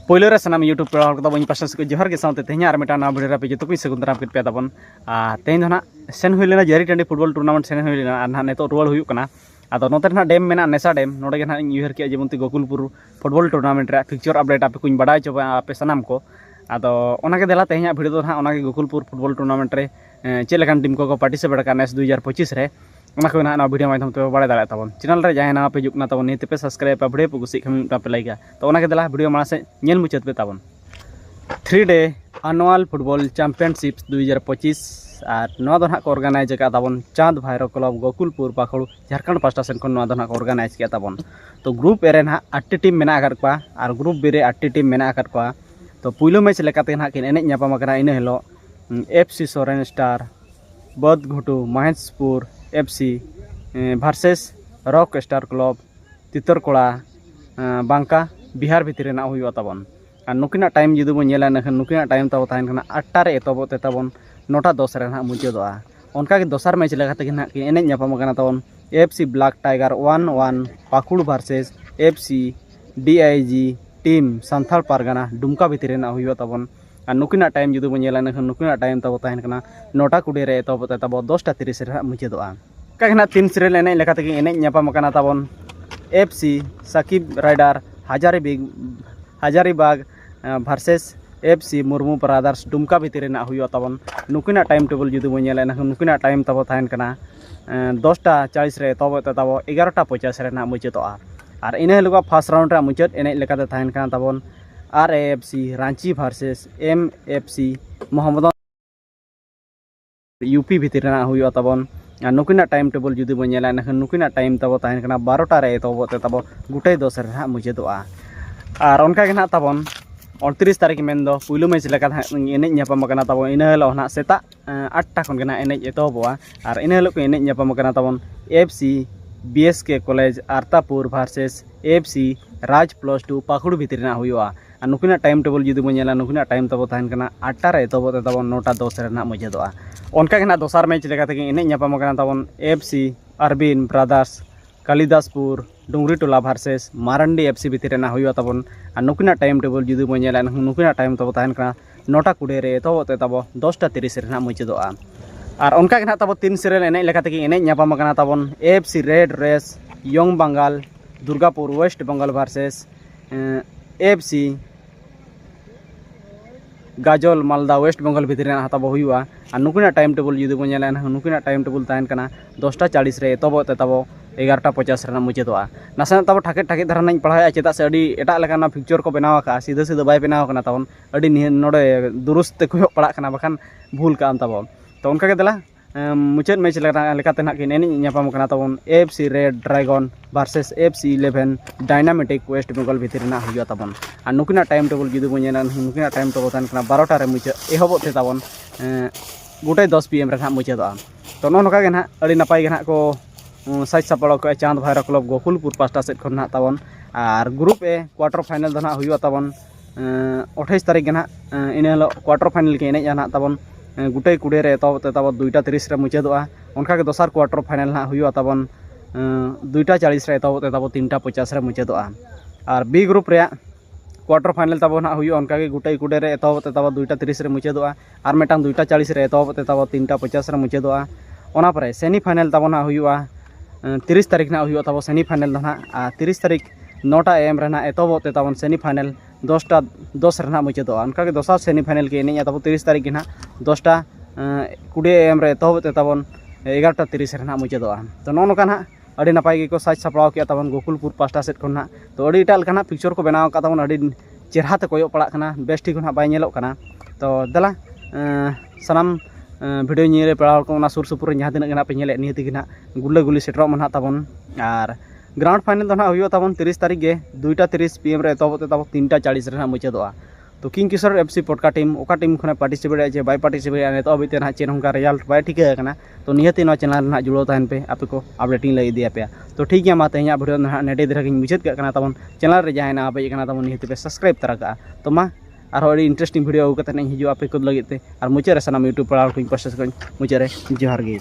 Poiler sanam YouTube pera ko tabon pasas ko johar ke saute tehnya ar meta na bidera pe joto ko segun daram kit pe tabon tehin na sen huilena jari tandi football tournament sen huilena ar na neto rual huyuk kana ado noter na dam mena nesa dam node ge na yuher ke jemonti Gokulpur football tournament re picture update ape kuñ badai coba ape sanam ko ado ona ke dela tehnya video do na ona ke Gokulpur football tournament re chele kan team ko participate ka nes 2025 re ona ko na video maitham te badai dala tabon channel re jahe na pe juk na tabon ni te pe subscribe pe video pu kusik khami ta pe like to ona ke dela video mala se nyel muchat pe tabon 3-day annual football championships 2025 আর নয়া দন হাক organise কা তাবন চাঁদ ভাইরো club Gokulpur পাখড়ু Jharkhand পাঁচটা সেন কোন নয়া দন হাক অর্গানাইজ কা তাবন তো গ্রুপ এ রে না 8 টিম মেনা আকার পা আর গ্রুপ বি রে 8 টিম মেনা আকার পা তো পুইলো ম্যাচ লেকাতে না কিন এনে ᱧᱟᱯᱟᱢ ᱟᱠᱟᱱᱟ ᱤᱱᱟᱹ ᱦᱤᱞᱳᱜ এফসি সোরেন স্টার বদ ঘুটু Maheshpur FC versus rock star club Titarkora Banka Bihar ভিতরে না ᱦᱩᱭᱩᱜᱼᱟ ᱛᱟᱵᱚᱱ আর নুকিনা টাইম যদি বন ᱧᱮᱞᱟ ᱱᱟᱠᱷᱟᱱ নুকিনা টাইম ᱛᱟᱵᱚ ᱛᱟᱦᱮᱱ ᱠᱟᱱᱟ 8টা ᱨᱮ ᱮᱛᱚᱦᱚᱵᱚᱜ ᱛᱮ ᱛᱟᱵᱚᱱ 9টা 10 ᱨᱮ ᱱᱟᱦᱟᱜ ᱢᱩᱪᱟᱹᱫᱚᱜᱼᱟ ᱚᱱᱠᱟᱜᱮ ᱫᱚᱥᱟᱨ ᱢᱮᱪ ᱞᱮᱠᱟᱛᱮ ᱜᱮ ᱱᱟᱦᱟᱜ ᱮᱱᱮᱡ ᱧᱟᱯᱟᱢ ᱟᱠᱟᱱᱟ ᱛᱟᱵᱚᱱ FC black tiger 1-1 Pakur versus FC DIG team Santhal Pargana Dumka भितर ना हुआ तबन और नुकिना टाइम जुदी बन ᱧᱮᱞᱟ नखन नुकिना टाइम तब तहन कना 9टा 20 रे तब तब 10टा 30 रे मुचादोआ कागना तीन सिरेल एने लेकाते गे एने ᱧᱟᱯᱟᱢ ᱟᱠᱟᱱᱟ तबन FC Sakib rider Hazaribagh versus FC Murmu brothers Dumka भितर ना हुआ तबन नुकिना टाइम टेबल जुदी बन ᱧᱮᱞᱟ नखन नुकिना टाइम तब तहन कना 10टा 40 रे तब तब 11टा 50 रे ना मुचादोआ और इन हिलोग फार्स्ट राउंड रे मुचाद एने लेकाते तहन कना तबन RFC Ranchi versus MFC Mohammad UP भितर ना हुआ तबन नुकिना टाइम टेबल जुदी बन ᱧᱮᱞᱟ नखन नुकिना टाइम तब तहन कना 12टा रे तब तब गुटे 10 रे ना मुचादोआ और उनका के ना तबन 29 तारीख मेन दो पुइलो मैच लेका एनेज ᱧᱟᱯᱟᱢ ᱟᱠᱟᱱᱟ ᱛᱟᱵᱚᱱ ᱤᱱᱟᱹ ᱦᱤᱞᱳᱜ ᱱᱟᱜ ᱥᱮᱛᱟᱜ 8टा ᱠᱷᱚᱱ ᱜᱮ ᱱᱟᱜ ᱮᱱᱮᱡ ᱮᱛᱚᱦᱚᱵᱚᱜᱼᱟ ᱟᱨ ᱤᱱᱟᱹ ᱦᱤᱞᱳᱜ ᱠᱚ ᱮᱱᱮᱡ ᱧᱟᱯᱟᱢ ᱟᱠᱟᱱᱟ ᱛᱟᱵᱚᱱ FC BSK college Aratapur versus FC Raj +2 Pakur भितर ना हुआ और नुकिना टाइम टेबल जुदी बन ᱧᱮᱞᱟ नुकिना टाइम तब तहन कना 8टा रे तब तब 9टा 10 रे ना मुचादोआ उनका के ना दोसार मैच लेकाते गे एनेज ᱧᱟᱯᱟᱢ ᱟᱠᱟᱱᱟ तबन एफसी अरबिन ब्रादर्स कालिदासपुर डुंगरी टोला वर्सेस मारंडी एफसी भितर ना हुआ तबन और नुकिना टाइम टेबल जुदी बन ᱧᱮᱞᱟ नुकिना टाइम तब तहन कना 9टा 20 रे तब तब 10टा 30 रे ना मुचादोआ और उनका के ना तब तीन सिरेल एनेज लेकाते गे एनेज ᱧᱟᱯᱟᱢ ᱟᱠᱟᱱᱟ तबन FC red race young Bengal Durgapur west Bengal versus FC Gajal Malda west Bengal भितर ना तब हुआ और नुकिना टाइम टेबल जुदी बन ᱧᱮᱞᱟ नुकिना टाइम टेबल तहन कना 10टा 40 रे तब तब 11टा 50 रे ना मुचादोआ नासेना तब ठाके ठाके धरा नाñ पढ़ाया चेदा से अडी एटा लेकाना पिक्चर को बनाव का सीधा सीधा बाय बनाव कना तबन अडी नोडे दुरुस्त को पड़ा कना बखान भूल का तब तो उनका के दला मुचाद मैच लेकाते ना किन एनेज ᱧᱟᱯᱟᱢ ᱟᱠᱟᱱᱟ तबन FC red dragon versus FC 11 dynamitic west Bengal भितर ना हुआ तबन और नुकिना टाइम टेबल जुदी बन ᱧᱮᱞᱟ नुकिना टाइम टेबल तहन कना 12टा रे मुचाद एहबोग ते तबन गोटे 10 PM रे ना मुचादोआ तो नोका के ना अड़ी नपाय के ना को साइज सापड़ को चांद भाईरो क्लब गोकुलपुर पास्टा सेट खन ना तबन और ग्रुप ए क्वार्टर फाइनल दो ना हुआ तबन 28 तारीख के ना इन हिलो क्वार्टर फाइनल के एनेज ना तबन गुटे 20 रे तब तब 2टा 30 रे मुचादोआ उनका के दोसार क्वार्टर फाइनल ना हुआ तबन 2टा 40 रे तब तब 3टा 50 रे मुचादोआ और बी ग्रुप रे क्वार्टर फाइनल तब ना हुआ उनका के गुटे 20 रे तब तब 2टा 30 रे मुचादोआ और मेटांग 2टा 40 रे तब तब 3टा 50 रे मुचादोआ ओना परे सेमी फाइनल तब ना हुआ 30 तारीख ना हुआ तब सेमी फाइनल ना 30 तारीख 9टा AM रे ना एतब तब सेमी फाइनल 10टा 10 रे ना मुचादोआ उनका के दोसार सेमी फाइनल के एनेज तब 30 तारीख के ना 10टा 20 AM रे तब तब 11टा 30 रे ना मुचादोआ तो नोका ना अड़ी नपाय गे को साज सापड़ाव के तबन गोकुलपुर पास्टा सेट खन ना तो अड़ी एटा लेकाना पिक्चर को बनाव का तबन अड़ी चेहरा ते कोयो पड़ा कना बेस ठीक ना बाय ᱧᱮᱞᱚᱜ कना तो दला सनाम भिडियो ᱧᱮᱞ पड़ा को ना सुर सुपुर जहाँ तिना गना पे ᱧᱮᱞᱮᱫ निहति गे ना गुल्ले गुली सेटरो मन तबन और ग्राउंड फाइनल दो ना हुआ तबन 30 तारीख गे 2टा 30 PM रे तब तब 3टा 40 रे ना मुचादोआ तो किंगकिशोर एफसी पटका टीम ओका टीम खने पार्टिसिपेट जे बाय पार्टिसिपेट ने तो अभी ते ना चेन हुनका रिजल्ट बाय ठीक है कना तो निहति नो चैनल ना जुड़ो तहन पे आपे को अपडेटिंग लई दिया पे तो ठीक है मा तेहया वीडियो ना नेडे धरा गिन मुचाद का कना तबन चैनल रे जाय ना आबे कना तबन निहति पे सब्सक्राइब तरा का तो मा और अड़ी इंटरेस्टिंग वीडियो कते हिजु आपे को लगिते और मुचाद रे सनाम यूट्यूब पड़ाल को पास मुचाद रे जोहार गे।